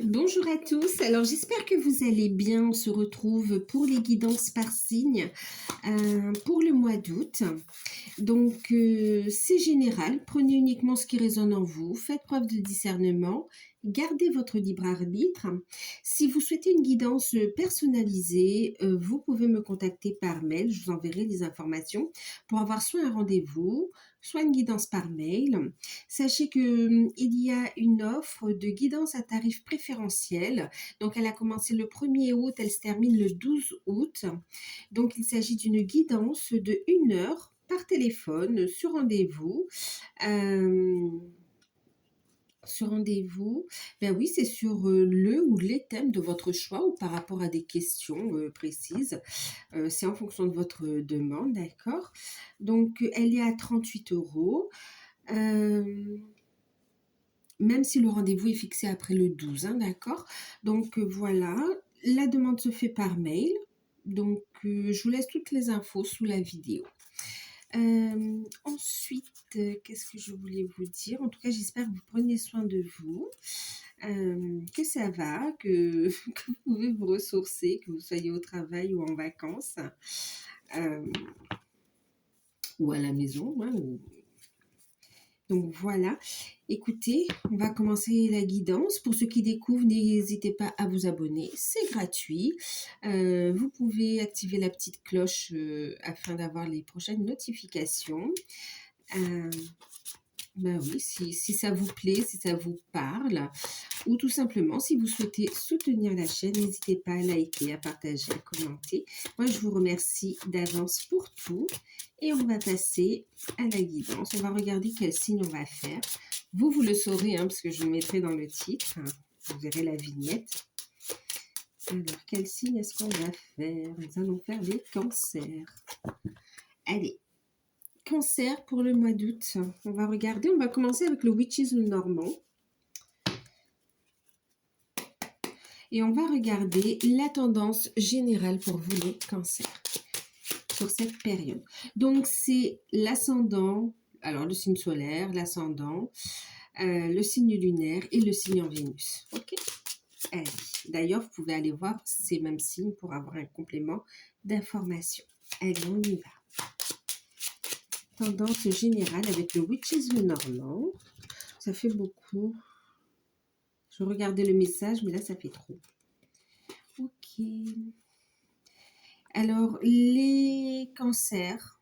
Bonjour à tous, alors j'espère que vous allez bien. On se retrouve pour les guidances par signe pour le mois d'août. Donc c'est général, prenez uniquement ce qui résonne en vous, faites preuve de discernement, gardez votre libre arbitre. Si vous souhaitez une guidance personnalisée, vous pouvez me contacter par mail, je vous enverrai des informations pour avoir soit un rendez-vous, soit une guidance par mail. Sachez que il y a une offre de guidance à tarif préférentiel. Donc elle a commencé le 1er août, elle se termine le 12 août. Donc il s'agit d'une guidance de 1 heure par téléphone sur rendez-vous. Euh, Sur rendez-vous, ben oui, c'est sur le ou les thèmes de votre choix ou par rapport à des questions précises. C'est en fonction de votre demande, d'accord? Donc, elle est à 38 euros. Euh, Même si le rendez-vous est fixé après le 12, hein, d'accord? Donc voilà, la demande se fait par mail. Donc je vous laisse toutes les infos sous la vidéo. Ensuite, qu'est-ce que je voulais vous dire? En tout cas, j'espère que vous prenez soin de vous, que ça va, que, que vous pouvez vous ressourcer, que vous soyez au travail ou en vacances, euh, ou à la maison, hein, donc voilà, écoutez, on va commencer la guidance. Pour ceux qui découvrent, n'hésitez pas à vous abonner, c'est gratuit. Vous pouvez activer la petite cloche afin d'avoir les prochaines notifications. Euh, Ben oui, si ça vous plaît, si ça vous parle, ou tout simplement, si vous souhaitez soutenir la chaîne, n'hésitez pas à liker, à partager, à commenter. Moi, je vous remercie d'avance pour tout. Et on va passer à la guidance. On va regarder quel signe on va faire. Vous le saurez, hein, parce que je le mettrai dans le titre. Vous verrez la vignette. Alors, quel signe est-ce qu'on va faire? Nous allons faire les cancers. Allez, cancer pour le mois d'août. On va regarder, on va commencer avec le Witches normand. Et on va regarder la tendance générale pour vous les cancers sur cette période. Donc c'est l'ascendant, alors le signe solaire, l'ascendant, le signe lunaire et le signe en Vénus. Ok. D'ailleurs, vous pouvez aller voir ces mêmes signes pour avoir un complément d'information. Allez, on y va. Tendance générale avec le Witches normand. Ça fait beaucoup. Je regardais le message, mais là, ça fait trop. Ok. Alors, les cancers,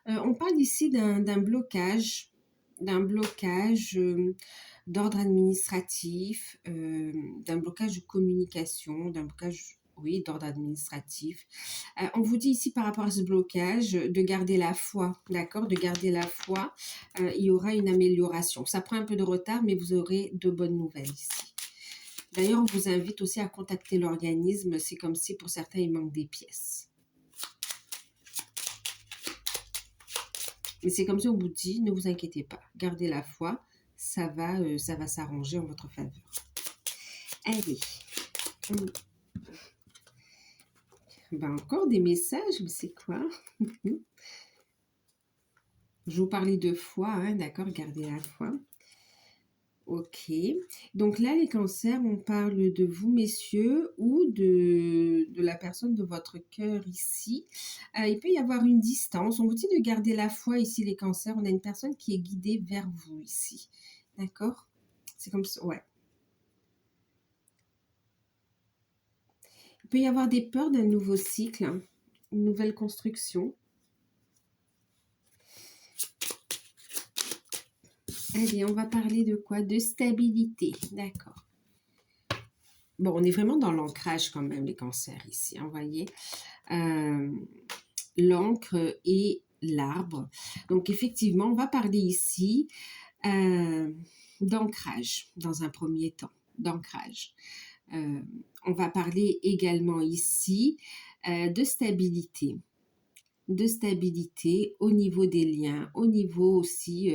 on parle ici d'un blocage, d'ordre administratif, d'un blocage de communication, d'un blocage, oui, d'ordre administratif. On vous dit ici par rapport à ce blocage de garder la foi, d'accord? De garder la foi, il y aura une amélioration. Ça prend un peu de retard, mais vous aurez de bonnes nouvelles ici. D'ailleurs, on vous invite aussi à contacter l'organisme. C'est comme si pour certains, il manque des pièces. Mais c'est comme si on vous dit, ne vous inquiétez pas, gardez la foi, ça va s'arranger en votre faveur. Allez. Ben encore des messages, mais c'est quoi? Je vous parlais de foi, hein, d'accord, gardez la foi. Ok, donc là les cancers, on parle de vous messieurs ou de la personne de votre cœur ici. Il peut y avoir une distance, on vous dit de garder la foi ici les cancers, on a une personne qui est guidée vers vous ici, d'accord? C'est comme ça, ouais. Il peut y avoir des peurs d'un nouveau cycle, une nouvelle construction. Allez, on va parler de quoi? De stabilité, d'accord. Bon, on est vraiment dans l'ancrage quand même, les cancers ici, hein, vous voyez. L'encre et l'arbre. Donc effectivement, on va parler ici d'ancrage dans un premier temps, d'ancrage. On va parler également ici de stabilité au niveau des liens, au niveau aussi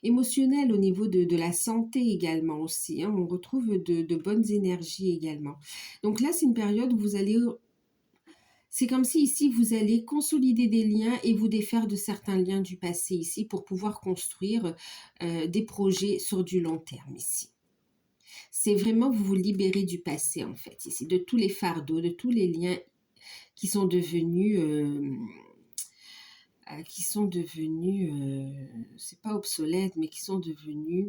émotionnel, au niveau de la santé également aussi. Hein. On retrouve de bonnes énergies également. Donc là, c'est une période où vous allez... C'est comme si ici, vous allez consolider des liens et vous défaire de certains liens du passé ici pour pouvoir construire des projets sur du long terme ici. C'est vraiment vous vous libérer du passé, en fait, ici, de tous les fardeaux, de tous les liens qui sont devenus, c'est pas obsolètes, mais qui sont devenus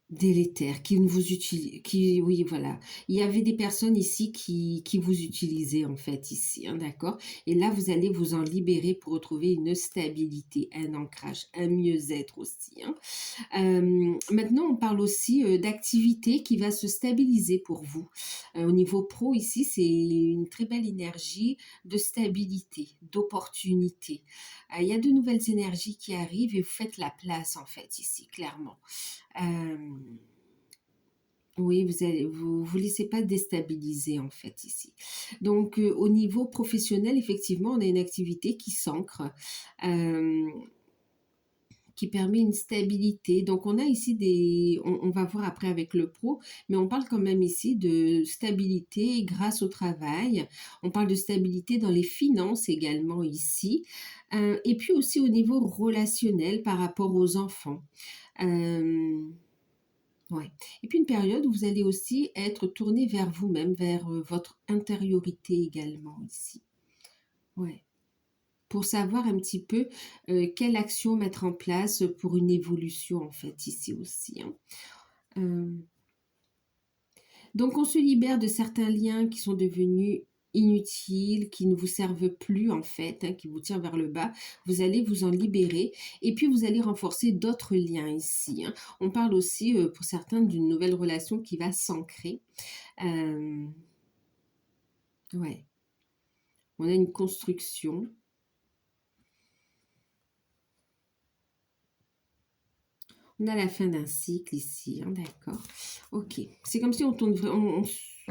délétère, qui ne vous utilise, qui, oui, voilà. Il y avait des personnes ici qui vous utilisaient, en fait, ici, hein, d'accord? Et là, vous allez vous en libérer pour retrouver une stabilité, un ancrage, un mieux-être aussi, hein. Maintenant, on parle aussi d'activité qui va se stabiliser pour vous. Au niveau pro, ici, c'est une très belle énergie de stabilité, d'opportunité. Il y a de nouvelles énergies qui arrivent et vous faites la place, en fait, ici, clairement. Euh, oui, vous laissez pas déstabiliser en fait ici. Donc au niveau professionnel, effectivement, on a une activité qui s'ancre, euh, qui permet une stabilité. Donc on a ici on va voir après avec le pro, mais on parle quand même ici de stabilité grâce au travail. On parle de stabilité dans les finances également ici. Et puis aussi au niveau relationnel par rapport aux enfants. Euh, Ouais. Et puis une période où vous allez aussi être tourné vers vous-même, vers votre intériorité également ici. Ouais. Pour savoir un petit peu quelle action mettre en place pour une évolution en fait ici aussi, hein. Euh, donc on se libère de certains liens qui sont devenus inutiles, qui ne vous servent plus en fait, hein, qui vous tirent vers le bas. Vous allez vous en libérer et puis vous allez renforcer d'autres liens ici, hein. On parle aussi pour certains d'une nouvelle relation qui va s'ancrer. Euh, ouais, on a une construction. On a la fin d'un cycle ici, hein, d'accord. Ok, c'est comme si on, tourne,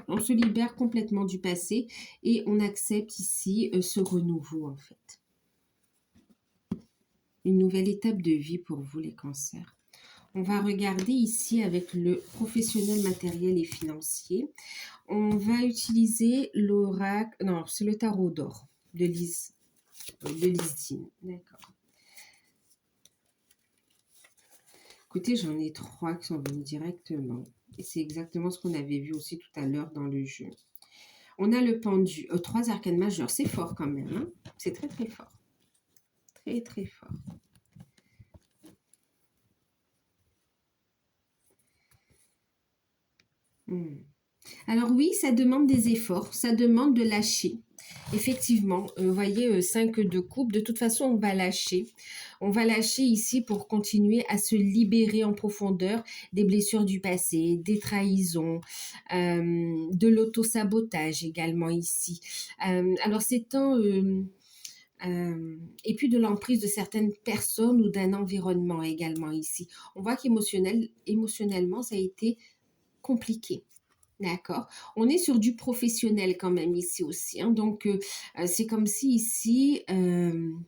on se libère complètement du passé et on accepte ici ce renouveau en fait. Une nouvelle étape de vie pour vous les cancers. On va regarder ici avec le professionnel matériel et financier. On va utiliser l'oracle, non, c'est le tarot d'or de Lise Dean. D'accord. Écoutez, j'en ai 3 qui sont venus directement. Et c'est exactement ce qu'on avait vu aussi tout à l'heure dans le jeu. On a le pendu. 3 arcanes majeures, c'est fort quand même, hein. C'est très très fort. Très très fort. Hmm. Alors oui, ça demande des efforts, ça demande de lâcher. Effectivement, vous voyez, 5 de coupe, de toute façon, on va lâcher. On va lâcher ici pour continuer à se libérer en profondeur des blessures du passé, des trahisons, de l'auto-sabotage également ici. Alors c'est temps... et puis de l'emprise de certaines personnes ou d'un environnement également ici. On voit émotionnellement, ça a été compliqué. D'accord. On est sur du professionnel quand même ici aussi, hein. Donc, c'est comme si ici, il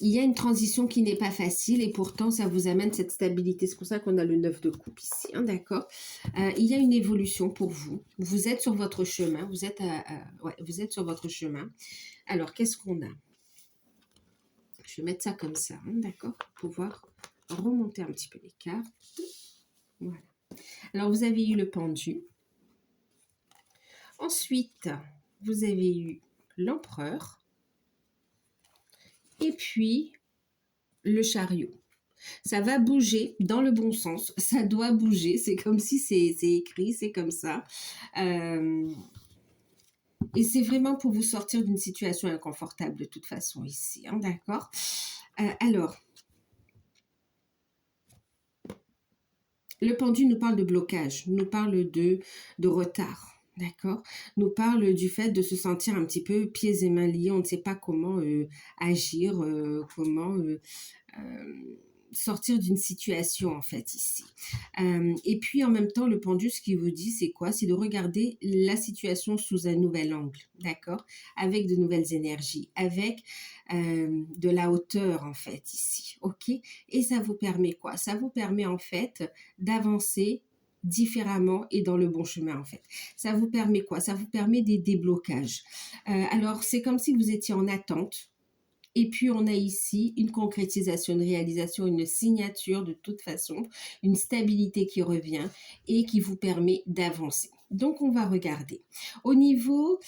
y a une transition qui n'est pas facile et pourtant, ça vous amène cette stabilité. C'est pour ça qu'on a le 9 de coupe ici, hein, d'accord. Il y a une évolution pour vous. Vous êtes sur votre chemin. Ouais, vous êtes sur votre chemin. Alors, qu'est-ce qu'on a? Je vais mettre ça comme ça, hein, d'accord, pour pouvoir remonter un petit peu les cartes. Voilà. Alors, vous avez eu le pendu. Ensuite, vous avez eu l'empereur et puis le chariot. Ça va bouger dans le bon sens, ça doit bouger, c'est comme si c'est écrit, c'est comme ça. Et c'est vraiment pour vous sortir d'une situation inconfortable de toute façon ici, hein, d'accord. Alors, le pendu nous parle de blocage, nous parle de retard. D'accord, nous parle du fait de se sentir un petit peu pieds et mains liés, on ne sait pas comment agir, comment sortir d'une situation en fait ici. Et puis en même temps, le pendu, ce qu'il vous dit, c'est quoi? C'est de regarder la situation sous un nouvel angle, d'accord? Avec de nouvelles énergies, avec de la hauteur en fait ici, ok? Et ça vous permet quoi? Ça vous permet en fait d'avancer différemment et dans le bon chemin en fait. Ça vous permet quoi? Ça vous permet des déblocages. Alors c'est comme si vous étiez en attente Et puis, on a ici une concrétisation, une réalisation, une signature de toute façon, une stabilité qui revient et qui vous permet d'avancer. Donc, on va regarder. Au niveau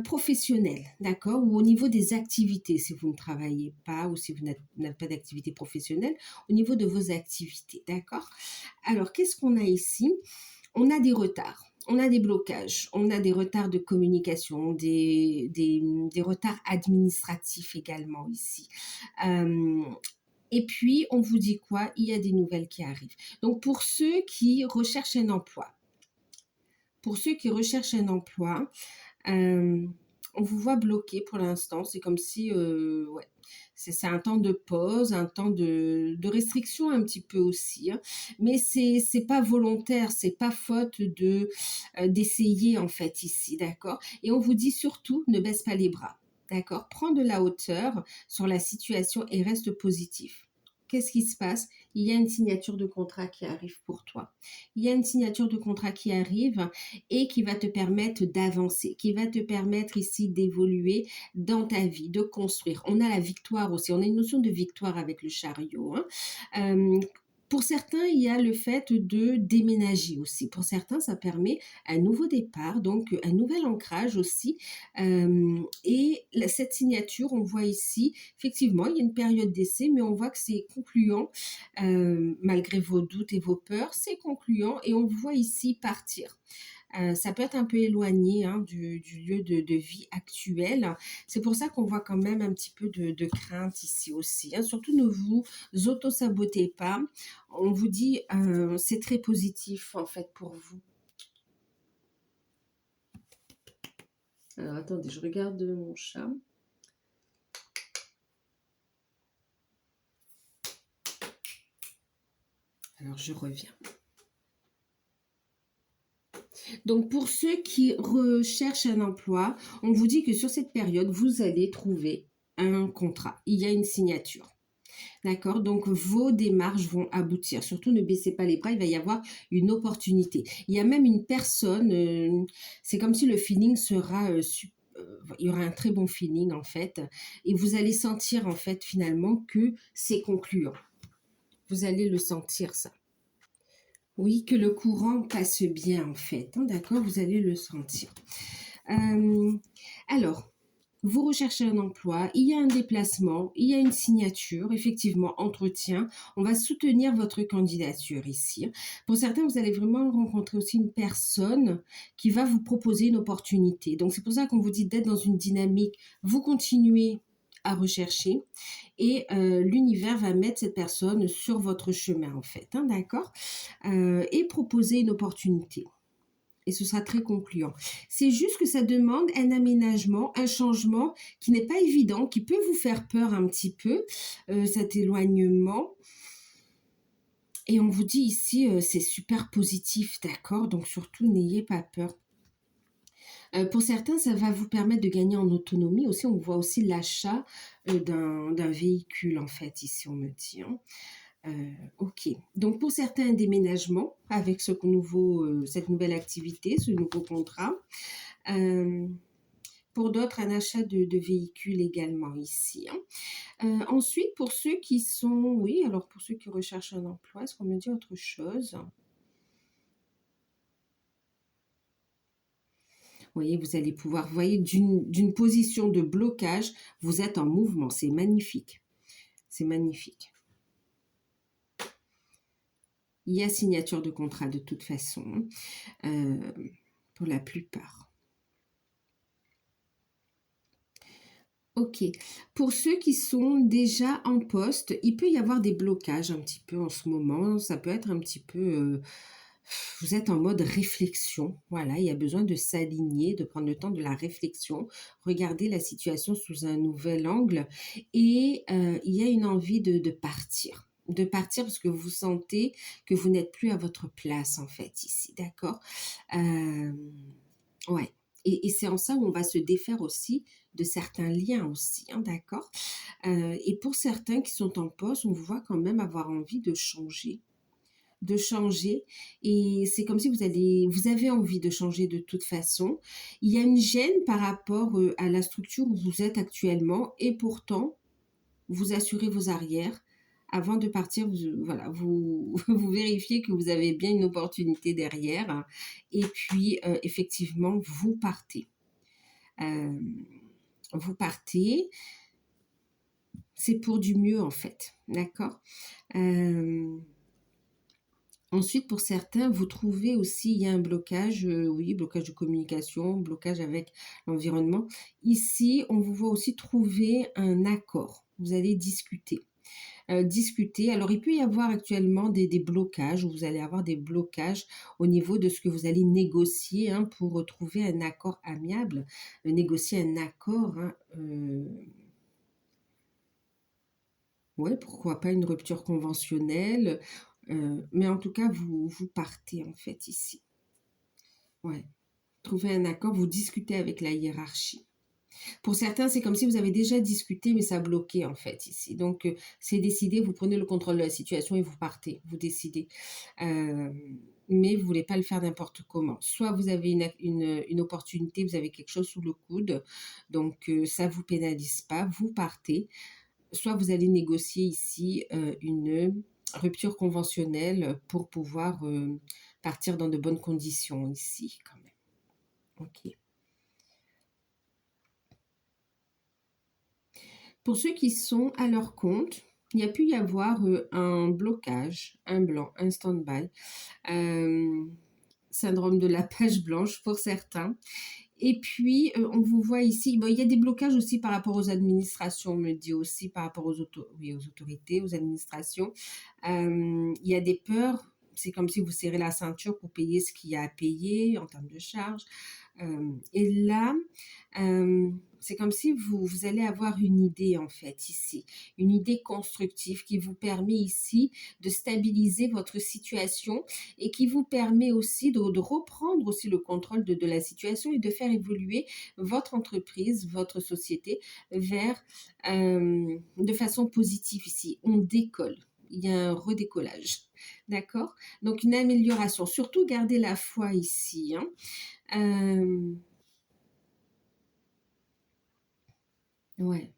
professionnel, d'accord, ou au niveau des activités, si vous ne travaillez pas ou si vous n'avez pas d'activité professionnelle, au niveau de vos activités, d'accord. Alors, qu'est-ce qu'on a ici? On a des retards, on a des blocages, on a des retards de communication, des retards administratifs également ici. Euh, et puis, on vous dit quoi? Il y a des nouvelles qui arrivent. Donc, pour ceux qui recherchent un emploi, euh, on vous voit bloqué pour l'instant. C'est comme si, ouais, c'est un temps de pause, un temps de restriction un petit peu aussi, hein. Mais c'est pas volontaire, c'est pas faute de d'essayer en fait ici, d'accord. Et on vous dit surtout, ne baisse pas les bras, d'accord. Prends de la hauteur sur la situation et reste positif. Qu'est-ce qui se passe? Il y a une signature de contrat qui arrive pour toi. Il y a une signature de contrat qui arrive et qui va te permettre d'avancer, qui va te permettre ici d'évoluer dans ta vie, de construire. On a la victoire aussi, on a une notion de victoire avec le chariot, hein. Pour certains, il y a le fait de déménager aussi. Pour certains, ça permet un nouveau départ, donc un nouvel ancrage aussi. Et cette signature, on voit ici, effectivement, il y a une période d'essai, mais on voit que c'est concluant, malgré vos doutes et vos peurs, c'est concluant et on voit ici partir. Ça peut être un peu éloigné, hein, du lieu de vie actuel. C'est pour ça qu'on voit quand même un petit peu de crainte ici aussi, hein. Surtout ne vous auto-sabotez pas. On vous dit, c'est très positif en fait pour vous. Alors attendez, je regarde mon chat. Alors je reviens. Donc, pour ceux qui recherchent un emploi, on vous dit que sur cette période, vous allez trouver un contrat. Il y a une signature. D'accord? Donc, vos démarches vont aboutir. Surtout, ne baissez pas les bras, il va y avoir une opportunité. Il y a même une personne, c'est comme si le feeling sera il y aura un très bon feeling en fait, et vous allez sentir en fait finalement que c'est concluant. Vous allez le sentir ça. Oui, que le courant passe bien en fait, hein, d'accord, vous allez le sentir. Alors, vous recherchez un emploi, il y a un déplacement, il y a une signature, effectivement, entretien. On va soutenir votre candidature ici. Pour certains, vous allez vraiment rencontrer aussi une personne qui va vous proposer une opportunité. Donc, c'est pour ça qu'on vous dit d'être dans une dynamique. Vous continuez à rechercher et l'univers va mettre cette personne sur votre chemin en fait, hein, d'accord, et proposer une opportunité. Et ce sera très concluant. C'est juste que ça demande un aménagement, un changement qui n'est pas évident, qui peut vous faire peur un petit peu, cet éloignement. Et on vous dit ici, c'est super positif, d'accord? Donc surtout, n'ayez pas peur. Pour certains, ça va vous permettre de gagner en autonomie. Aussi, on voit aussi l'achat d'un véhicule, en fait, ici, on me dit, hein. Ok. Donc, pour certains, un déménagement avec cette nouvelle activité, ce nouveau contrat. Pour d'autres, un achat de véhicule également ici, hein. Ensuite, pour ceux qui sont... Oui, alors pour ceux qui recherchent un emploi, est-ce qu'on me dit autre chose? Vous voyez, vous allez pouvoir, vous voyez, d'une position de blocage, vous êtes en mouvement. C'est magnifique. C'est magnifique. Il y a signature de contrat de toute façon, pour la plupart. Ok. Pour ceux qui sont déjà en poste, il peut y avoir des blocages un petit peu en ce moment. Ça peut être un petit peu... vous êtes en mode réflexion. Voilà, il y a besoin de s'aligner, de prendre le temps de la réflexion, regarder la situation sous un nouvel angle. Et il y a une envie de partir. De partir parce que vous sentez que vous n'êtes plus à votre place, en fait, ici. D'accord? Ouais. Et c'est en ça où on va se défaire aussi de certains liens aussi, hein, d'accord? Et pour certains qui sont en poste, on voit quand même avoir envie de changer de changer et c'est comme si vous avez envie de changer de toute façon. Il y a une gêne par rapport à la structure où vous êtes actuellement et pourtant, vous assurez vos arrières. Avant de partir, voilà, vous vérifiez que vous avez bien une opportunité derrière et puis effectivement, vous partez. Euh, vous partez, c'est pour du mieux en fait, d'accord. Ensuite, pour certains, vous trouvez aussi, il y a un blocage, oui, blocage de communication, blocage avec l'environnement. Ici, on vous voit aussi trouver un accord. Vous allez discuter. Discuter. Alors, il peut y avoir actuellement des blocages, ou vous allez avoir des blocages au niveau de ce que vous allez négocier hein, pour trouver un accord amiable. Négocier un accord, hein, ouais, pourquoi pas une rupture conventionnelle, mais en tout cas, vous partez en fait ici. Ouais, trouver un accord, vous discutez avec la hiérarchie. Pour certains, c'est comme si vous avez déjà discuté, mais ça a bloqué en fait ici. Donc, c'est décidé, vous prenez le contrôle de la situation et vous partez, vous décidez. Mais vous ne voulez pas le faire n'importe comment. Soit vous avez une opportunité, vous avez quelque chose sous le coude, donc ça ne vous pénalise pas, vous partez. Soit vous allez négocier ici une rupture conventionnelle pour pouvoir partir dans de bonnes conditions ici quand même. Ok. Pour ceux qui sont à leur compte, il y a pu y avoir un blocage, un blanc, un stand-by, syndrome de la page blanche pour certains. Et puis, on vous voit ici, bon, il y a des blocages aussi par rapport aux administrations, on me dit aussi par rapport aux autorités, aux administrations. Il y a des peurs, c'est comme si vous serrez la ceinture pour payer ce qu'il y a à payer en termes de charges. Et là, c'est comme si vous allez avoir une idée en fait ici, une idée constructive qui vous permet ici de stabiliser votre situation et qui vous permet aussi de reprendre aussi le contrôle de la situation et de faire évoluer votre entreprise, votre société vers de façon positive ici. On décolle. Il y a un redécollage. D'accord? Donc, une amélioration. Surtout, gardez la foi ici. Hein. Ouais.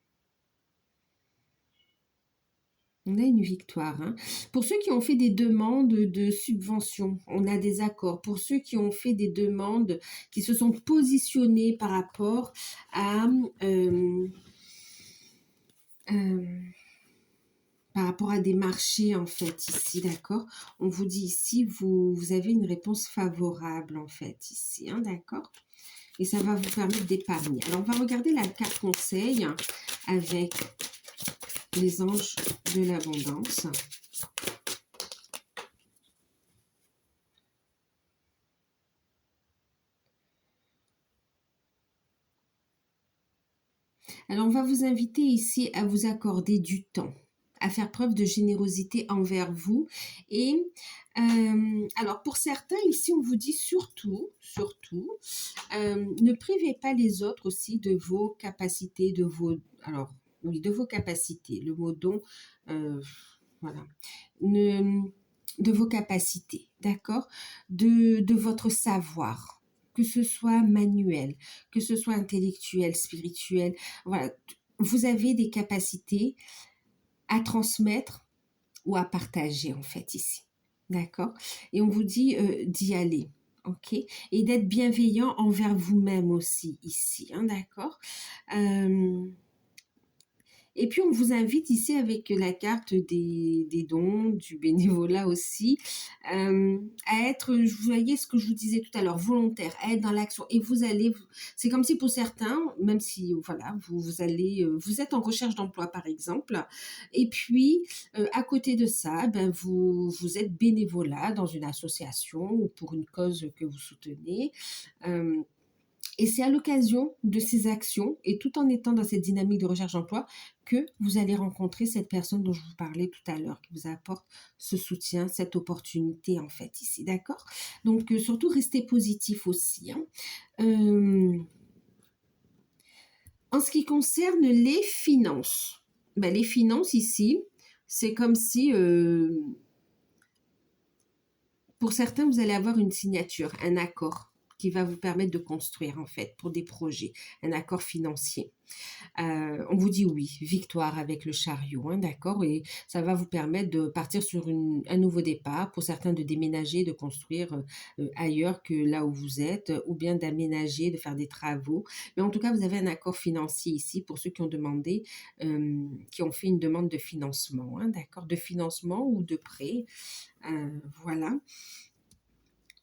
On a une victoire. Hein. Pour ceux qui ont fait des demandes de subventions, on a des accords. Pour ceux qui ont fait des demandes, qui se sont positionnés par rapport à, euh, par rapport à des marchés, en fait, ici, d'accord? On vous dit ici, vous avez une réponse favorable, en fait, ici, hein, d'accord? Et ça va vous permettre d'épargner. Alors, on va regarder la carte conseil avec les anges de l'abondance. Alors, on va vous inviter ici à vous accorder du temps, à faire preuve de générosité envers vous. Et alors, pour certains, ici, on vous dit surtout, ne privez pas les autres aussi de vos capacités, alors, oui, de vos capacités. Le mot don, voilà. De vos capacités, d'accord, de votre savoir, que ce soit manuel, que ce soit intellectuel, spirituel, voilà, vous avez des capacités à transmettre ou à partager en fait ici, d'accord, et on vous dit d'y aller, ok, et d'être bienveillant envers vous-même aussi ici, hein, d'accord. Et puis, on vous invite ici avec la carte des dons, du bénévolat aussi, à être, vous voyez ce que je vous disais tout à l'heure, volontaire, à être dans l'action. Et vous allez, c'est comme si pour certains, même si, voilà, vous êtes en recherche d'emploi par exemple, et puis, à côté de ça, ben, vous êtes bénévolat dans une association ou pour une cause que vous soutenez. Et c'est à l'occasion de ces actions et tout en étant dans cette dynamique de recherche d'emploi que vous allez rencontrer cette personne dont je vous parlais tout à l'heure, qui vous apporte ce soutien, cette opportunité en fait ici, d'accord. Donc surtout restez positif aussi. Hein. En ce qui concerne les finances, ben, les finances ici, c'est comme si pour certains, vous allez avoir une signature, un accord qui va vous permettre de construire en fait pour des projets, un accord financier. On vous dit oui, victoire avec le chariot, hein, d'accord? Et ça va vous permettre de partir sur un nouveau départ, pour certains de déménager, de construire ailleurs que là où vous êtes, ou bien d'aménager, de faire des travaux. Mais en tout cas, vous avez un accord financier ici pour ceux qui ont demandé, qui ont fait une demande de financement, hein, d'accord? De financement ou de prêt, voilà.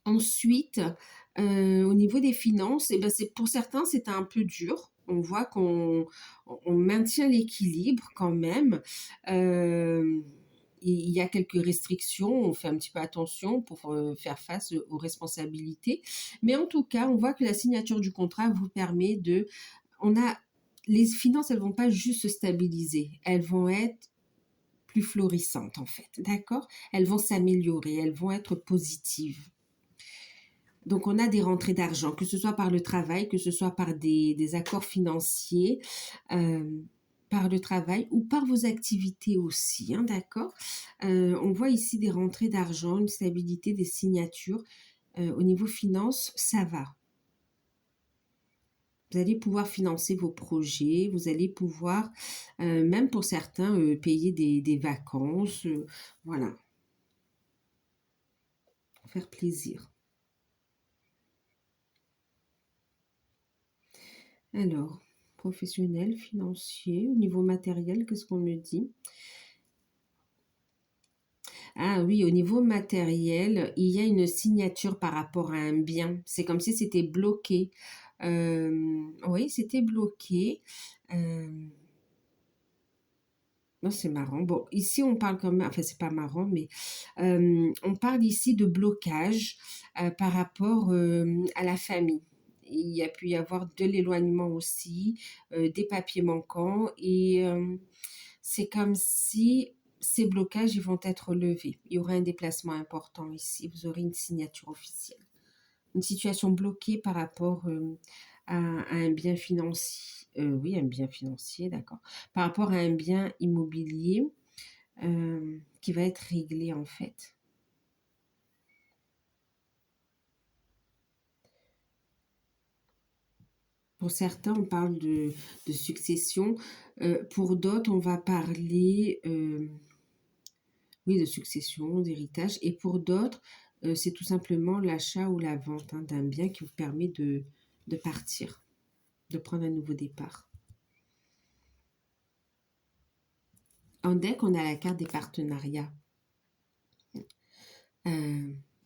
Ensuite, au niveau des finances, eh ben, pour certains, c'est un peu dur. On voit qu'on maintient l'équilibre quand même. Il y a quelques restrictions, on fait un petit peu attention pour faire face aux responsabilités. Mais en tout cas, on voit que la signature du contrat vous permet de... Les finances, elles vont pas juste se stabiliser, elles vont être plus florissantes en fait, d'accord? Elles vont s'améliorer, elles vont être positives. Donc, on a des rentrées d'argent, que ce soit par le travail, que ce soit par des accords financiers, par le travail ou par vos activités aussi, hein, d'accord? On voit ici des rentrées d'argent, une stabilité, des signatures. Au niveau finance, ça va. Vous allez pouvoir financer vos projets, vous allez pouvoir, même pour certains, payer des vacances, voilà, faire plaisir. Alors, professionnel, financier, au niveau matériel, qu'est-ce qu'on me dit? Ah oui, au niveau matériel, il y a une signature par rapport à un bien. C'est comme si c'était bloqué. Oui, c'était bloqué. Non, c'est marrant. Bon, ici, on parle quand même, enfin, c'est pas marrant, mais on parle ici de blocage par rapport à la famille. Il y a pu y avoir de l'éloignement aussi, des papiers manquants, et c'est comme si ces blocages, ils vont être levés. Il y aura un déplacement important ici. Vous aurez une signature officielle. Une situation bloquée par rapport à un bien financier. Oui, un bien financier, d'accord. Par rapport à un bien immobilier qui va être réglé en fait. Pour certains, on parle de succession. Pour d'autres, on va parler oui, de succession, d'héritage. Et pour d'autres, c'est tout simplement l'achat ou la vente, hein, d'un bien qui vous permet de partir, de prendre un nouveau départ. En deck, on a la carte des partenariats.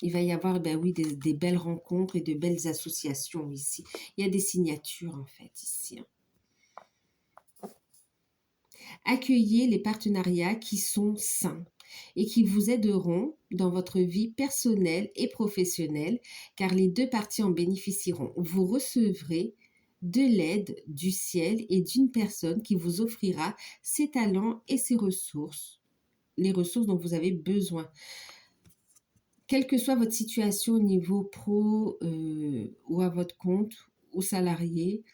Il va y avoir, ben oui, des belles rencontres et de belles associations ici. Il y a des signatures en fait ici, hein. Accueillez les partenariats qui sont sains et qui vous aideront dans votre vie personnelle et professionnelle, car les deux parties en bénéficieront. Vous recevrez de l'aide du ciel et d'une personne qui vous offrira ses talents et ses ressources, les ressources dont vous avez besoin. Quelle que soit votre situation au niveau pro ou à votre compte, ou salarié,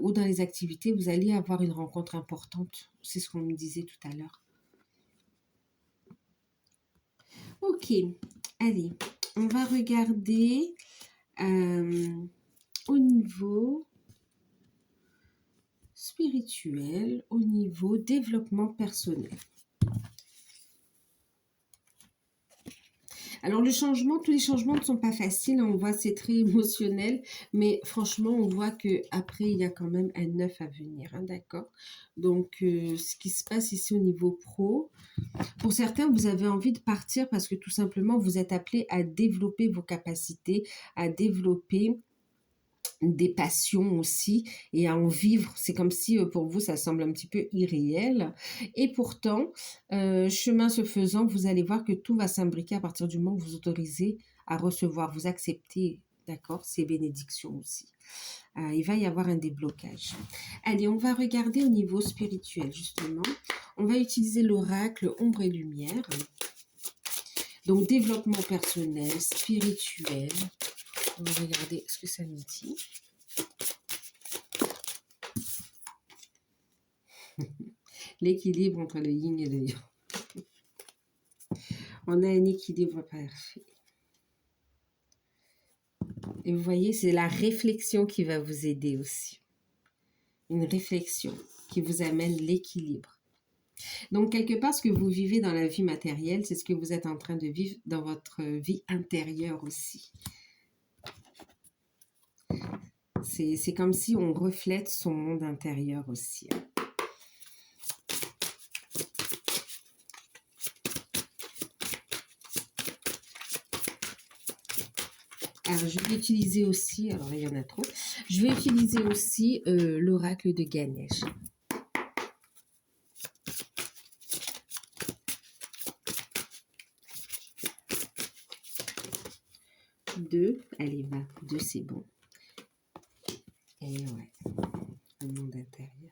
ou dans les activités, vous allez avoir une rencontre importante. C'est ce qu'on me disait tout à l'heure. Ok, allez, on va regarder au niveau spirituel, au niveau développement personnel. Alors le changement, tous les changements ne sont pas faciles, on voit c'est très émotionnel, mais franchement on voit que après il y a quand même un neuf à venir, hein, d'accord? Donc ce qui se passe ici au niveau pro, pour certains vous avez envie de partir parce que tout simplement vous êtes appelé à développer vos capacités, à développer des passions aussi et à en vivre. C'est comme si pour vous ça semble un petit peu irréel, et pourtant chemin se faisant, vous allez voir que tout va s'imbriquer à partir du moment où vous autorisez à recevoir, vous acceptez, d'accord, ces bénédictions aussi. Il va y avoir un déblocage. Allez, on va regarder au niveau spirituel justement. On va utiliser l'oracle ombre et lumière. Donc développement personnel, spirituel. On va regarder ce que ça nous dit. L'équilibre entre le yin et le yang. On a un équilibre parfait. Et vous voyez, c'est la réflexion qui va vous aider aussi. Une réflexion qui vous amène l'équilibre. Donc, quelque part, ce que vous vivez dans la vie matérielle, c'est ce que vous êtes en train de vivre dans votre vie intérieure aussi. C'est comme si on reflète son monde intérieur aussi. Alors, je vais utiliser aussi, alors là, il y en a trop, je vais utiliser aussi l'oracle de Ganesh. Deux, allez, va, deux, c'est bon. Et ouais, le monde intérieur.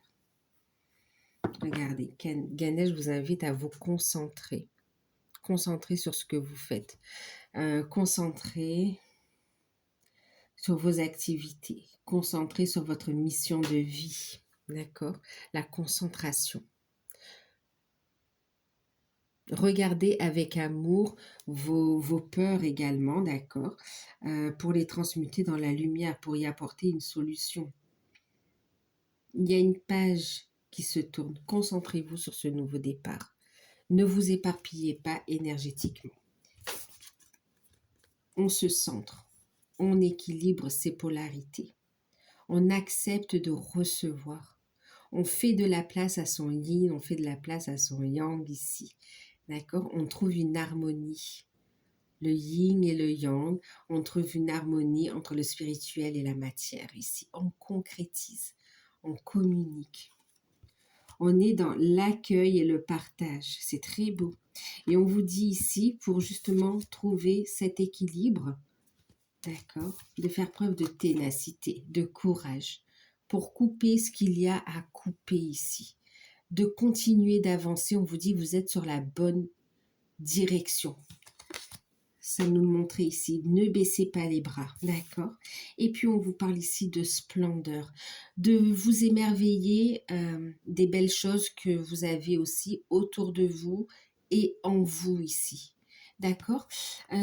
Regardez, Ganesh vous invite à vous concentrer. Concentrer sur ce que vous faites. Concentrer sur vos activités. Concentrer sur votre mission de vie. D'accord? La concentration. Regardez avec amour vos peurs également, d'accord? Pour les transmuter dans la lumière, pour y apporter une solution. Il y a une page qui se tourne. Concentrez-vous sur ce nouveau départ. Ne vous éparpillez pas énergétiquement. On se centre. On équilibre ses polarités. On accepte de recevoir. On fait de la place à son yin, on fait de la place à son yang ici. D'accord? On trouve une harmonie. Le yin et le yang, on trouve une harmonie entre le spirituel et la matière ici. On concrétise, on communique. On est dans l'accueil et le partage. C'est très beau. Et on vous dit ici, pour justement trouver cet équilibre, d'accord, de faire preuve de ténacité, de courage, pour couper ce qu'il y a à couper ici. De continuer d'avancer, on vous dit, vous êtes sur la bonne direction. Ça nous le montre ici, ne baissez pas les bras, d'accord? Et puis on vous parle ici de splendeur, de vous émerveiller des belles choses que vous avez aussi autour de vous et en vous ici, d'accord?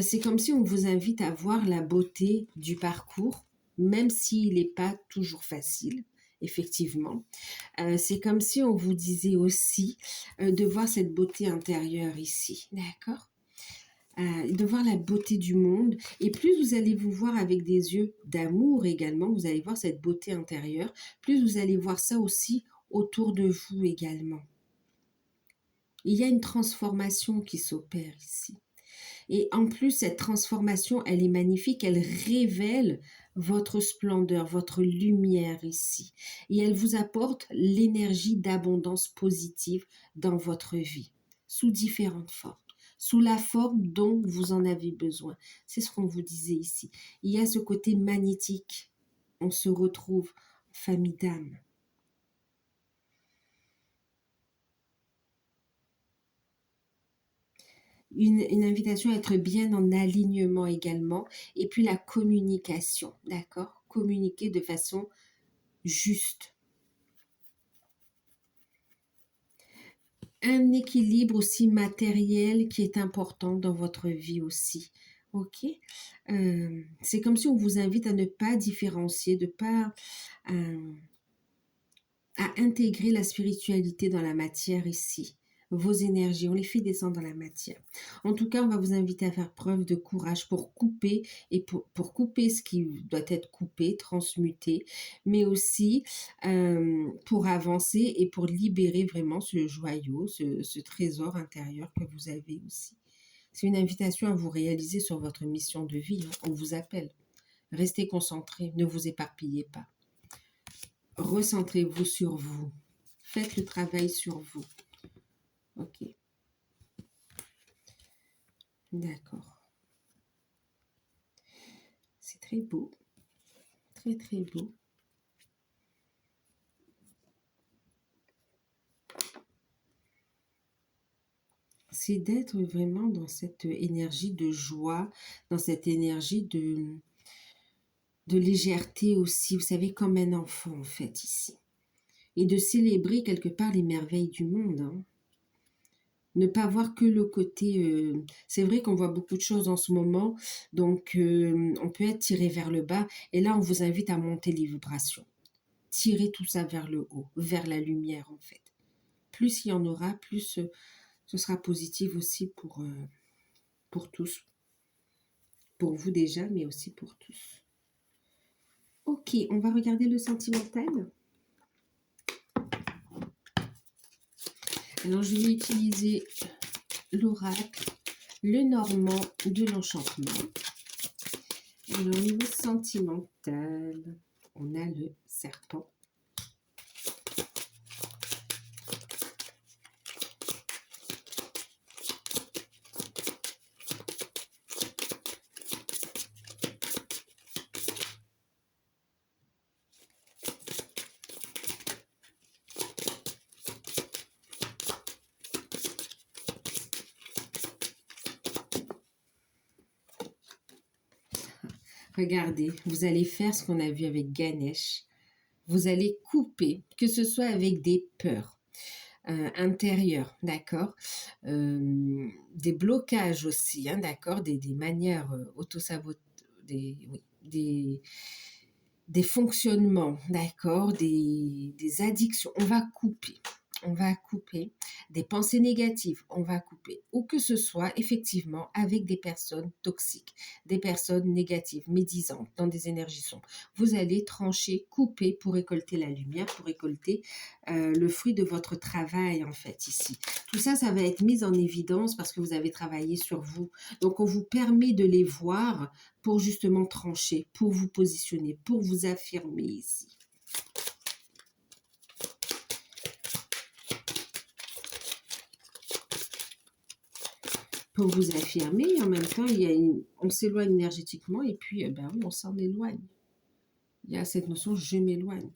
C'est comme si on vous invite à voir la beauté du parcours, même s'il n'est pas toujours facile. Effectivement, c'est comme si on vous disait aussi de voir cette beauté intérieure ici, d'accord? De voir la beauté du monde, et plus vous allez vous voir avec des yeux d'amour également, vous allez voir cette beauté intérieure, plus vous allez voir ça aussi autour de vous également. Il y a une transformation qui s'opère ici. Et en plus, cette transformation, elle est magnifique, elle révèle votre splendeur, votre lumière ici. Et elle vous apporte l'énergie d'abondance positive dans votre vie, sous différentes formes, sous la forme dont vous en avez besoin. C'est ce qu'on vous disait ici. Il y a ce côté magnétique. On se retrouve famille d'âme. Une invitation à être bien en alignement également. Et puis la communication, d'accord? Communiquer de façon juste. Un équilibre aussi matériel qui est important dans votre vie aussi. Ok? C'est comme si on vous invite à ne pas différencier, de pas à intégrer la spiritualité dans la matière ici. Vos énergies, on les fait descendre dans la matière. En tout cas, on va vous inviter à faire preuve de courage pour couper et pour couper ce qui doit être coupé, transmuté, mais aussi pour avancer et pour libérer vraiment ce joyau, ce trésor intérieur que vous avez aussi. C'est une invitation à vous réaliser sur votre mission de vie. On vous appelle. Restez concentrés, ne vous éparpillez pas. Recentrez-vous sur vous. Faites le travail sur vous. Ok. D'accord. C'est très beau. Très, très beau. C'est d'être vraiment dans cette énergie de joie, dans cette énergie de légèreté aussi. Vous savez, comme un enfant, en fait, ici. Et de célébrer quelque part les merveilles du monde. Hein. Ne pas voir que le côté... c'est vrai qu'on voit beaucoup de choses en ce moment, donc on peut être tiré vers le bas. Et là, on vous invite à monter les vibrations. Tirer tout ça vers le haut, vers la lumière en fait. Plus il y en aura, plus ce sera positif aussi pour tous. Pour vous déjà, mais aussi pour tous. Ok, on va regarder le sentimental. Alors, je vais utiliser l'oracle, le normand de l'enchantement. Alors, au niveau sentimental, on a le serpent. Regardez, vous allez faire ce qu'on a vu avec Ganesh. Vous allez couper, que ce soit avec des peurs intérieures, d'accord, des blocages aussi, hein, d'accord, des manières autosabotantes, oui, des fonctionnements, d'accord, des addictions. On va couper. On va couper des pensées négatives, on va couper, ou que ce soit effectivement avec des personnes toxiques, des personnes négatives, médisantes, dans des énergies sombres. Vous allez trancher, couper pour récolter la lumière, pour récolter le fruit de votre travail en fait ici. Tout ça, ça va être mis en évidence parce que vous avez travaillé sur vous. Donc on vous permet de les voir pour justement trancher, pour vous positionner, pour vous affirmer ici. Pour vous affirmer, et en même temps, on s'éloigne énergétiquement et puis ben oui, on s'en éloigne. Il y a cette notion je m'éloigne.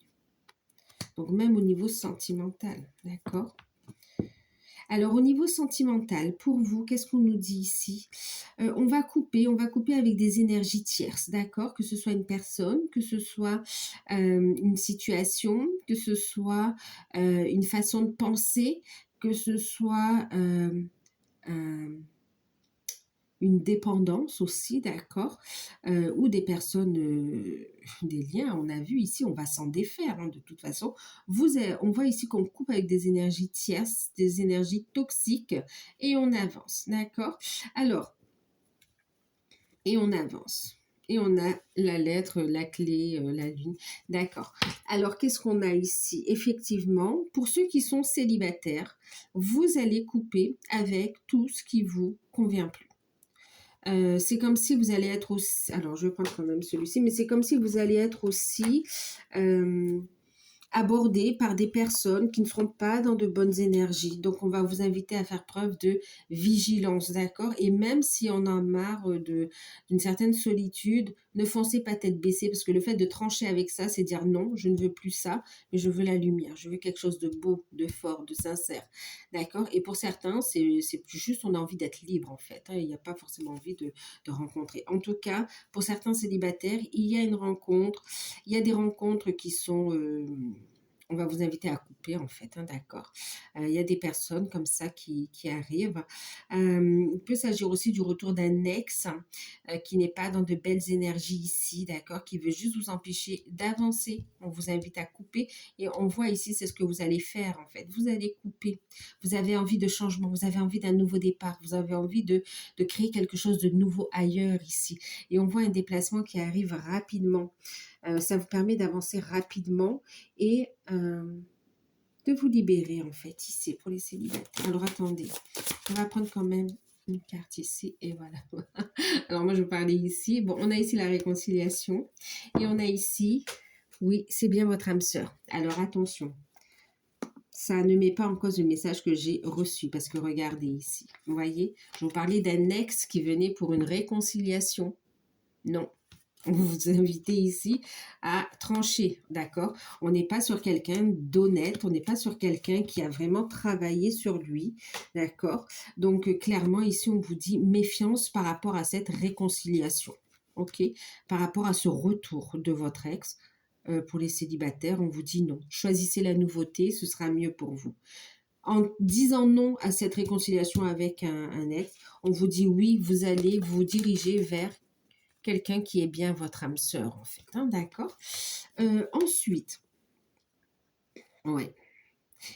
Donc même au niveau sentimental, d'accord? Alors au niveau sentimental, pour vous, qu'est-ce qu'on nous dit ici? On va couper avec des énergies tierces, d'accord? Que ce soit une personne, que ce soit une situation, que ce soit une façon de penser, que ce soit une dépendance aussi, d'accord, ou des personnes, des liens, on a vu ici, on va s'en défaire, hein, de toute façon. On voit ici qu'on coupe avec des énergies tierces, des énergies toxiques, et on avance, d'accord. Alors, et on avance. Et on a la lettre, la clé, la lune. D'accord. Alors, qu'est-ce qu'on a ici? Effectivement, pour ceux qui sont célibataires, vous allez couper avec tout ce qui vous convient plus. C'est comme si vous allez être aussi... Alors, je vais prendre quand même celui-ci, mais c'est comme si vous allez être aussi abordé par des personnes qui ne seront pas dans de bonnes énergies. Donc, on va vous inviter à faire preuve de vigilance, d'accord? Et même si on a marre d'une certaine solitude, ne foncez pas tête baissée, parce que le fait de trancher avec ça, c'est dire non, je ne veux plus ça, mais je veux la lumière, je veux quelque chose de beau, de fort, de sincère, d'accord? Et pour certains, c'est plus juste, on a envie d'être libre, en fait, hein, il n'y a pas forcément envie de rencontrer. En tout cas, pour certains célibataires, il y a une rencontre, il y a des rencontres qui sont... on va vous inviter à couper en fait, hein, d'accord. Il y a des personnes comme ça qui arrivent. Il peut s'agir aussi du retour d'un ex qui n'est pas dans de belles énergies ici, d'accord, qui veut juste vous empêcher d'avancer. On vous invite à couper et on voit ici, c'est ce que vous allez faire en fait. Vous allez couper. Vous avez envie de changement, vous avez envie d'un nouveau départ, vous avez envie de créer quelque chose de nouveau ailleurs ici. Et on voit un déplacement qui arrive rapidement. Ça vous permet d'avancer rapidement et de vous libérer en fait ici pour les célibataires. Alors attendez, on va prendre quand même une carte ici et voilà. Alors moi je vais parler ici. Bon, on a ici la réconciliation et on a ici, oui, c'est bien votre âme sœur. Alors attention, ça ne met pas en cause le message que j'ai reçu parce que regardez ici, vous voyez, je vous parlais d'un ex qui venait pour une réconciliation. Non, vous invitez ici à trancher, d'accord? On n'est pas sur quelqu'un d'honnête, on n'est pas sur quelqu'un qui a vraiment travaillé sur lui, d'accord? Donc, clairement, ici, on vous dit méfiance par rapport à cette réconciliation, ok? Par rapport à ce retour de votre ex, pour les célibataires, on vous dit non. Choisissez la nouveauté, ce sera mieux pour vous. en disant non à cette réconciliation avec un ex, on vous dit oui, vous allez vous diriger vers quelqu'un qui est bien votre âme sœur, en fait, hein, d'accord? Ensuite, ouais.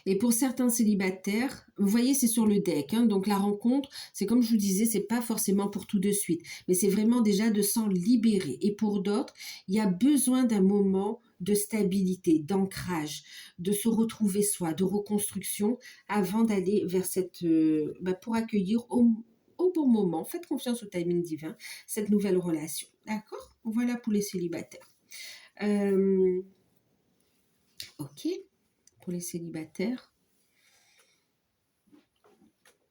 Et pour certains célibataires, vous voyez, c'est sur le deck, hein, donc la rencontre, c'est comme je vous disais, c'est pas forcément pour tout de suite, mais c'est vraiment déjà de s'en libérer. Et pour d'autres, il y a besoin d'un moment de stabilité, d'ancrage, de se retrouver soi, de reconstruction, avant d'aller vers cette, pour accueillir au bon moment, faites confiance au timing divin, cette nouvelle relation. D'accord? Voilà pour les célibataires. Ok, pour les célibataires.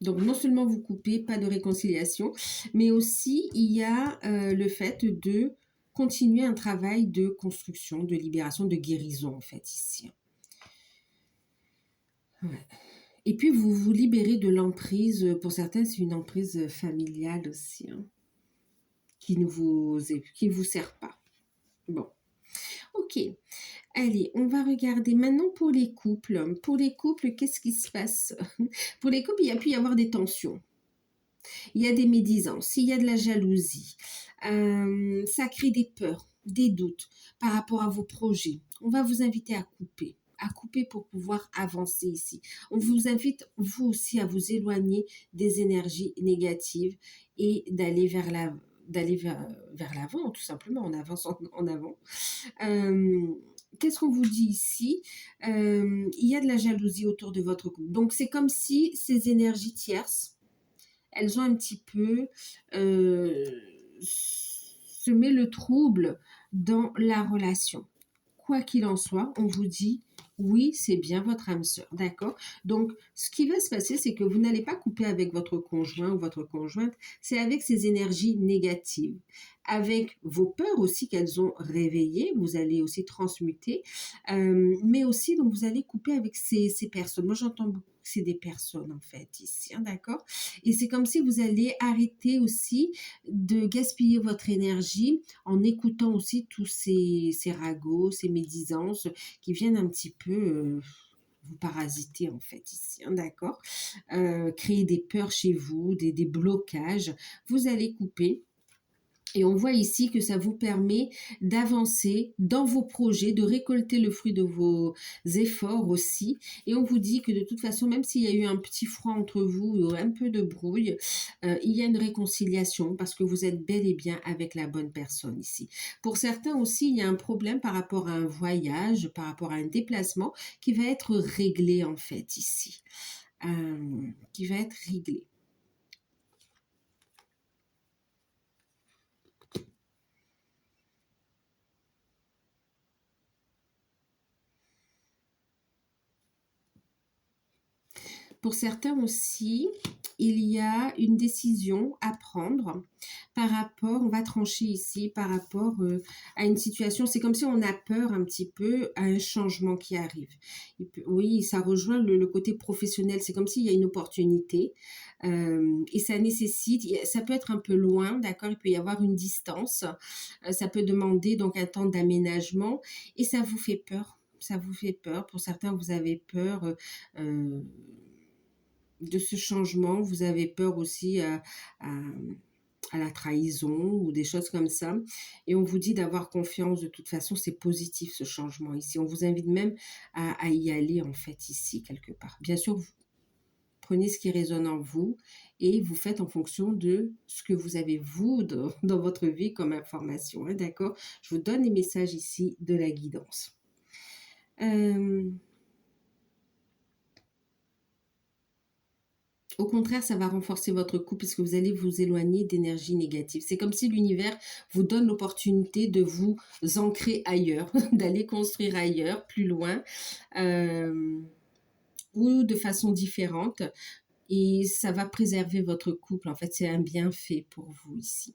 Donc, non seulement vous coupez, pas de réconciliation, mais aussi il y a le fait de continuer un travail de construction, de libération, de guérison, en fait, ici. Ouais. Et puis, vous vous libérez de l'emprise. Pour certains, c'est une emprise familiale aussi, hein, qui ne vous sert pas. Bon, ok. Allez, on va regarder maintenant pour les couples. Pour les couples, qu'est-ce qui se passe? Pour les couples, il y a pu y avoir des tensions. Il y a des médisances, il y a de la jalousie. Ça crée des peurs, des doutes par rapport à vos projets. On va vous inviter à couper pour pouvoir avancer ici. On vous invite, vous aussi, à vous éloigner des énergies négatives et d'aller vers l'avant, tout simplement, en avance en avant. Qu'est-ce qu'on vous dit ici? Il y a de la jalousie autour de votre couple. Donc, c'est comme si ces énergies tierces, elles ont un petit peu semé le trouble dans la relation. Quoi qu'il en soit, on vous dit oui, c'est bien votre âme sœur, d'accord? Donc, ce qui va se passer, c'est que vous n'allez pas couper avec votre conjoint ou votre conjointe, c'est avec ces énergies négatives, avec vos peurs aussi qu'elles ont réveillées, vous allez aussi transmuter, mais aussi, donc, vous allez couper avec ces personnes. Moi, j'entends beaucoup que c'est des personnes, en fait, ici, hein, d'accord? Et c'est comme si vous allez arrêter aussi de gaspiller votre énergie en écoutant aussi tous ces ragots, ces médisances qui viennent un petit peu vous parasiter en fait ici, hein, d'accord? Créer des peurs chez vous, des blocages. Vous allez couper. Et on voit ici que ça vous permet d'avancer dans vos projets, de récolter le fruit de vos efforts aussi. Et on vous dit que de toute façon, même s'il y a eu un petit froid entre vous, ou un peu de brouille, il y a une réconciliation parce que vous êtes bel et bien avec la bonne personne ici. Pour certains aussi, il y a un problème par rapport à un voyage, par rapport à un déplacement qui va être réglé en fait ici. Qui va être réglé. Pour certains aussi, il y a une décision à prendre par rapport, on va trancher ici, par rapport à une situation. C'est comme si on a peur un petit peu à un changement qui arrive. Oui, ça rejoint le côté professionnel. C'est comme s'il y a une opportunité et ça nécessite, ça peut être un peu loin, d'accord? Il peut y avoir une distance. Ça peut demander donc un temps d'aménagement et ça vous fait peur. Ça vous fait peur. Pour certains, vous avez peur de ce changement, vous avez peur aussi à la trahison ou des choses comme ça. Et on vous dit d'avoir confiance, de toute façon, c'est positif ce changement ici. On vous invite même à y aller en fait ici, quelque part. Bien sûr, vous prenez ce qui résonne en vous et vous faites en fonction de ce que vous avez vous dans votre vie comme information. Hein, d'accord? Je vous donne les messages ici de la guidance. Au contraire, ça va renforcer votre couple puisque vous allez vous éloigner d'énergie négative. C'est comme si l'univers vous donne l'opportunité de vous ancrer ailleurs, d'aller construire ailleurs, plus loin, ou de façon différente. Et ça va préserver votre couple. En fait, c'est un bienfait pour vous ici.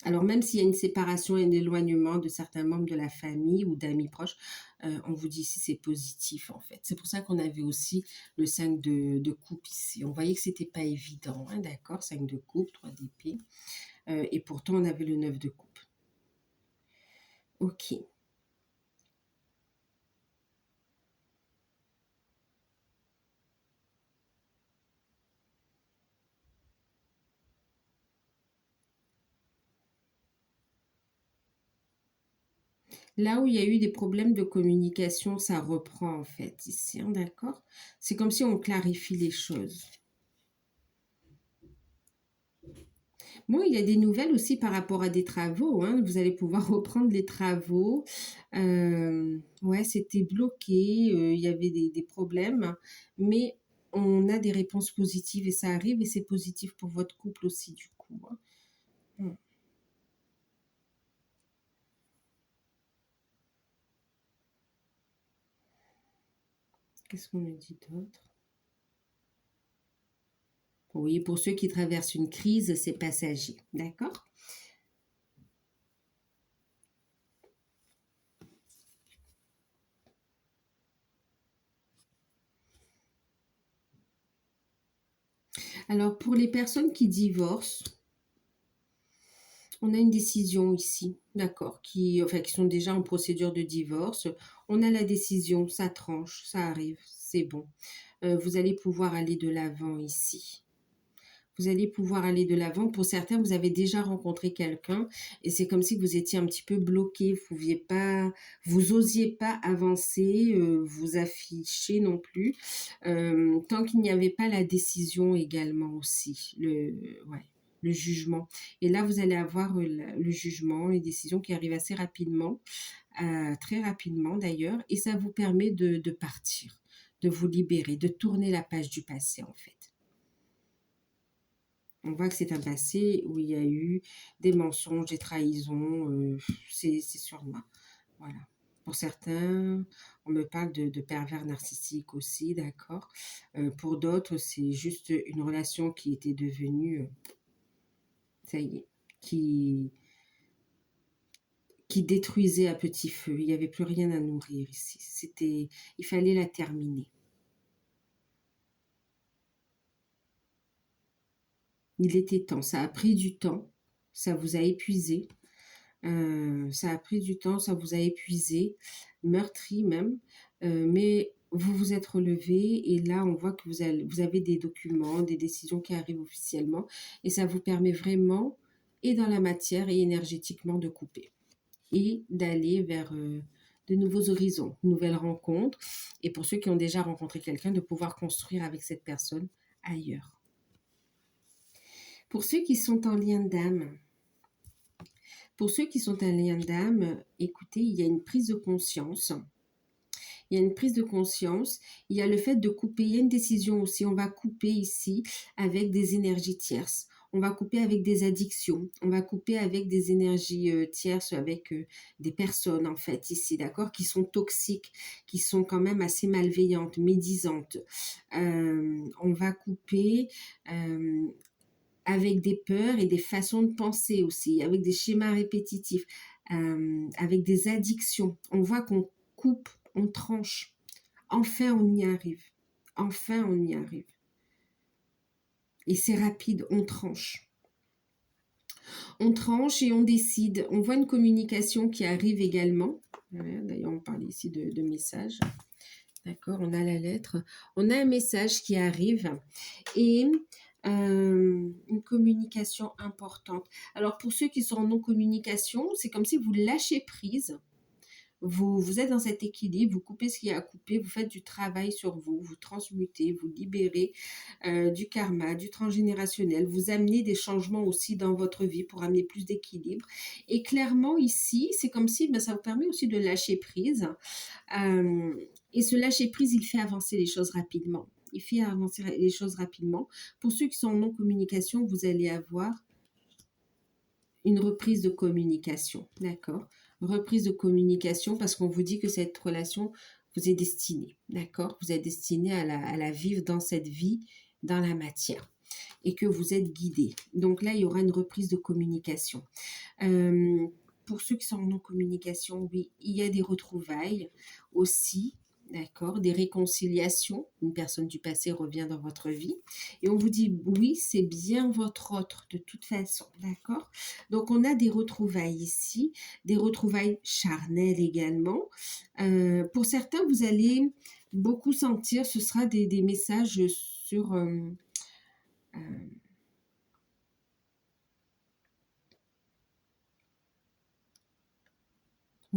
Alors même s'il y a une séparation et un éloignement de certains membres de la famille ou d'amis proches, on vous dit ici c'est positif en fait. C'est pour ça qu'on avait aussi le 5 de coupe ici. On voyait que c'était pas évident, hein, d'accord? 5 de coupe, 3 d'épée. Et pourtant on avait le 9 de coupe. Ok. Là où il y a eu des problèmes de communication, ça reprend en fait ici, hein, d'accord? C'est comme si on clarifie les choses. Bon, il y a des nouvelles aussi par rapport à des travaux, hein. Vous allez pouvoir reprendre les travaux. Ouais, c'était bloqué, il y avait des problèmes, mais on a des réponses positives et ça arrive et c'est positif pour votre couple aussi du coup, hein. Hmm. Qu'est-ce qu'on me dit d'autre? Oui, pour ceux qui traversent une crise, c'est passager, d'accord? Alors, pour les personnes qui divorcent, on a une décision ici, d'accord, enfin, qui sont déjà en procédure de divorce. On a la décision, ça tranche, ça arrive, c'est bon. Vous allez pouvoir aller de l'avant ici. Vous allez pouvoir aller de l'avant. Pour certains, vous avez déjà rencontré quelqu'un et c'est comme si vous étiez un petit peu bloqué. Vous osiez pas avancer, vous afficher non plus, tant qu'il n'y avait pas la décision également aussi. Ouais, le jugement. Et là, vous allez avoir le jugement, les décisions qui arrivent assez rapidement, très rapidement d'ailleurs, et ça vous permet de partir, de vous libérer, de tourner la page du passé en fait. On voit que c'est un passé où il y a eu des mensonges, des trahisons, c'est sur moi. Voilà. Pour certains, on me parle de pervers narcissiques aussi, d'accord. Pour d'autres, c'est juste une relation qui était devenue, ça y est, qui détruisait à petit feu. Il n'y avait plus rien à nourrir ici. Il fallait la terminer. Il était temps. Ça a pris du temps. Ça vous a épuisé. Ça a pris du temps, ça vous a épuisé, meurtri même, mais vous vous êtes relevé et là on voit que vous avez des documents, des décisions qui arrivent officiellement et ça vous permet vraiment, et dans la matière et énergétiquement, de couper et d'aller vers de nouveaux horizons, de nouvelles rencontres, et pour ceux qui ont déjà rencontré quelqu'un, de pouvoir construire avec cette personne ailleurs. Pour ceux qui sont en lien d'âme, pour ceux qui sont en lien d'âme, écoutez, il y a une prise de conscience. Il y a une prise de conscience. Il y a le fait de couper. Il y a une décision aussi. On va couper ici avec des énergies tierces. On va couper avec des addictions. On va couper avec des énergies tierces, avec des personnes, en fait, ici, d'accord, qui sont toxiques, qui sont quand même assez malveillantes, médisantes. On va couper avec des peurs et des façons de penser aussi, avec des schémas répétitifs, avec des addictions. On voit qu'on coupe, on tranche. Enfin, on y arrive. Enfin, on y arrive. Et c'est rapide, on tranche. On tranche et on décide. On voit une communication qui arrive également. Voilà, d'ailleurs, on parle ici de message. D'accord, on a la lettre. On a un message qui arrive et une communication importante. Alors, pour ceux qui sont en non-communication, c'est comme si vous lâchez prise. Vous êtes dans cet équilibre, vous coupez ce qu'il y a à couper, vous faites du travail sur vous, vous transmutez, vous libérez du karma, du transgénérationnel, vous amenez des changements aussi dans votre vie pour amener plus d'équilibre. Et clairement ici, c'est comme si ça vous permet aussi de lâcher prise. Et ce lâcher prise, il fait avancer les choses rapidement. Il fait avancer les choses rapidement. Pour ceux qui sont en non-communication, vous allez avoir une reprise de communication, d'accord? Reprise de communication parce qu'on vous dit que cette relation vous est destinée, d'accord? Vous êtes destiné à la vivre dans cette vie, dans la matière, et que vous êtes guidé. Donc là, il y aura une reprise de communication. Pour ceux qui sont en non-communication, oui, il y a des retrouvailles aussi, d'accord, des réconciliations. Une personne du passé revient dans votre vie et on vous dit oui, c'est bien votre autre de toute façon, d'accord. Donc on a des retrouvailles ici, des retrouvailles charnelles également. Pour certains, vous allez beaucoup sentir, ce sera des messages sur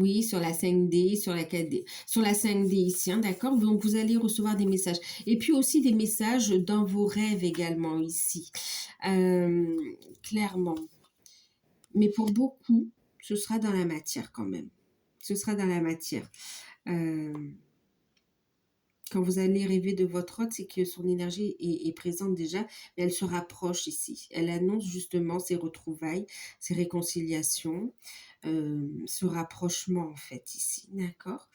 Oui, sur la 5D, sur la 4D, sur la 5D ici, hein, d'accord? Donc, vous allez recevoir des messages. Et puis aussi des messages dans vos rêves également ici. Euh, Clairement. Mais pour beaucoup, ce sera dans la matière quand même. Ce sera dans la matière. Euh, Quand vous allez rêver de votre hôte, c'est que son énergie est présente déjà, mais elle se rapproche ici. Elle annonce justement ses retrouvailles, ses réconciliations, ce rapprochement en fait ici, d'accord?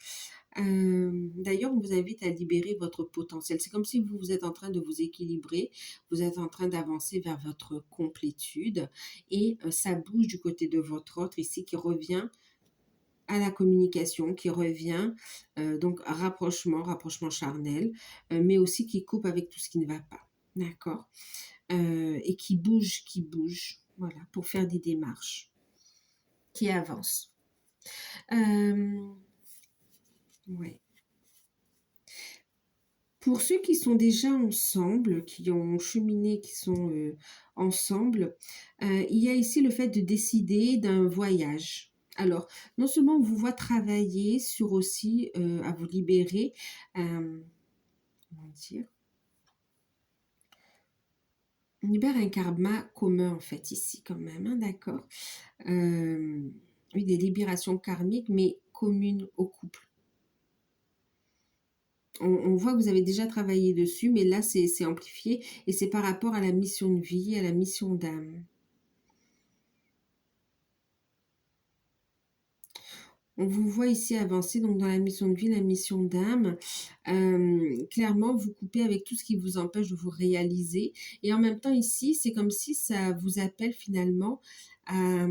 D'ailleurs, on vous invite à libérer votre potentiel. C'est comme si vous êtes en train de vous équilibrer, vous êtes en train d'avancer vers votre complétude et ça bouge du côté de votre autre ici qui revient à la communication, qui revient donc à rapprochement charnel, mais aussi qui coupe avec tout ce qui ne va pas, d'accord? Et qui bouge, voilà, pour faire des démarches, qui avance. Ouais. Pour ceux qui sont déjà ensemble, qui ont cheminé, qui sont ensemble, il y a ici le fait de décider d'un voyage. Alors, non seulement on vous voit travailler sur aussi à vous libérer, comment dire, on libère un karma commun en fait ici quand même, hein, d'accord? Oui, des libérations karmiques, mais communes au couple. On voit que vous avez déjà travaillé dessus, mais là, c'est amplifié et c'est par rapport à la mission de vie, à la mission d'âme. On vous voit ici avancer donc dans la mission de vie, la mission d'âme. Clairement, vous coupez avec tout ce qui vous empêche de vous réaliser. Et en même temps, ici, c'est comme si ça vous appelle finalement à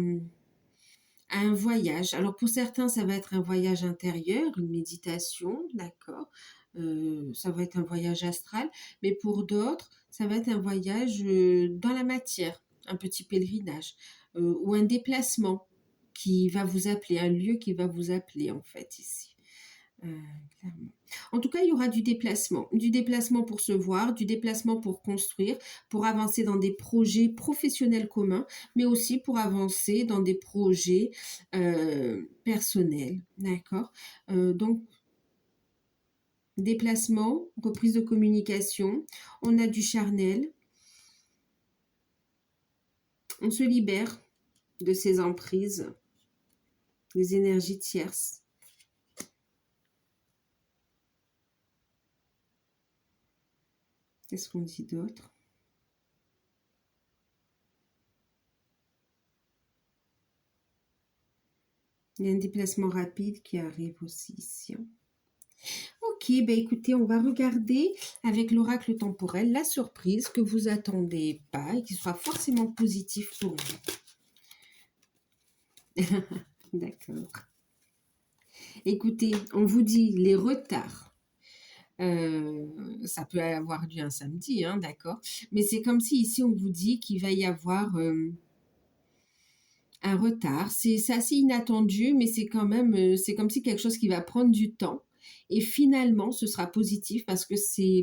un voyage. Alors pour certains, ça va être un voyage intérieur, une méditation, d'accord. Ça va être un voyage astral, mais pour d'autres, ça va être un voyage dans la matière, un petit pèlerinage ou un déplacement qui va vous appeler, un lieu qui va vous appeler en fait ici. Clairement. En tout cas, il y aura du déplacement pour se voir, du déplacement pour construire, pour avancer dans des projets professionnels communs, mais aussi pour avancer dans des projets personnels, d'accord? Donc, déplacement, reprise de communication, on a du charnel, on se libère de ces emprises, des énergies tierces. Qu'est-ce qu'on dit d'autre? Il y a un déplacement rapide qui arrive aussi ici. Ok, ben écoutez, on va regarder avec l'oracle temporel la surprise que vous attendez pas et qui sera forcément positif pour vous. D'accord. Écoutez, on vous dit les retards. Ça peut avoir lieu un samedi, hein, d'accord. Mais c'est comme si ici on vous dit qu'il va y avoir un retard. C'est assez inattendu, mais c'est quand même, c'est comme si quelque chose qui va prendre du temps. Et finalement, ce sera positif parce que c'est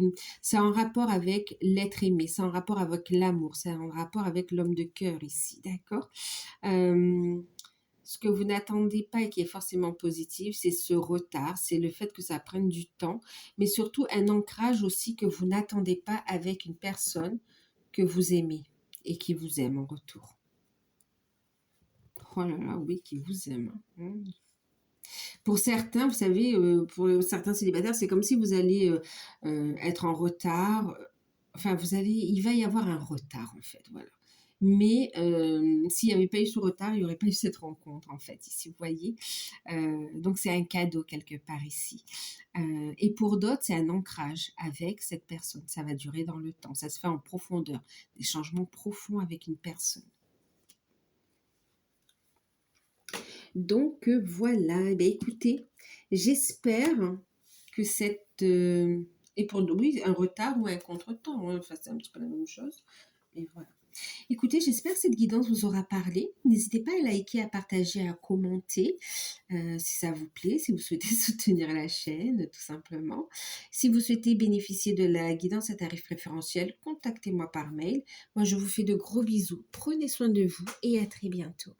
en rapport avec l'être aimé, c'est en rapport avec l'amour, c'est en rapport avec l'homme de cœur ici, d'accord? Ce que vous n'attendez pas et qui est forcément positif, c'est ce retard, c'est le fait que ça prenne du temps, mais surtout un ancrage aussi que vous n'attendez pas avec une personne que vous aimez et qui vous aime en retour. Oh là là, oui, qui vous aime. Pour certains, vous savez, pour certains célibataires, c'est comme si vous allez être en retard. Enfin, il va y avoir un retard en fait, voilà. Mais s'il n'y avait pas eu ce retard, il n'y aurait pas eu cette rencontre en fait, ici, vous voyez. Donc c'est un cadeau quelque part ici. Et pour d'autres, c'est un ancrage avec cette personne. Ça va durer dans le temps. Ça se fait en profondeur, des changements profonds avec une personne. Donc voilà, eh bien, écoutez, j'espère que et pour oui, un retard ou un contretemps, hein, enfin, c'est un petit peu la même chose. Et voilà. Écoutez, j'espère que cette guidance vous aura parlé. N'hésitez pas à liker, à partager, à commenter si ça vous plaît, si vous souhaitez soutenir la chaîne, tout simplement. Si vous souhaitez bénéficier de la guidance à tarif préférentiel, contactez-moi par mail. Moi, je vous fais de gros bisous. Prenez soin de vous et à très bientôt.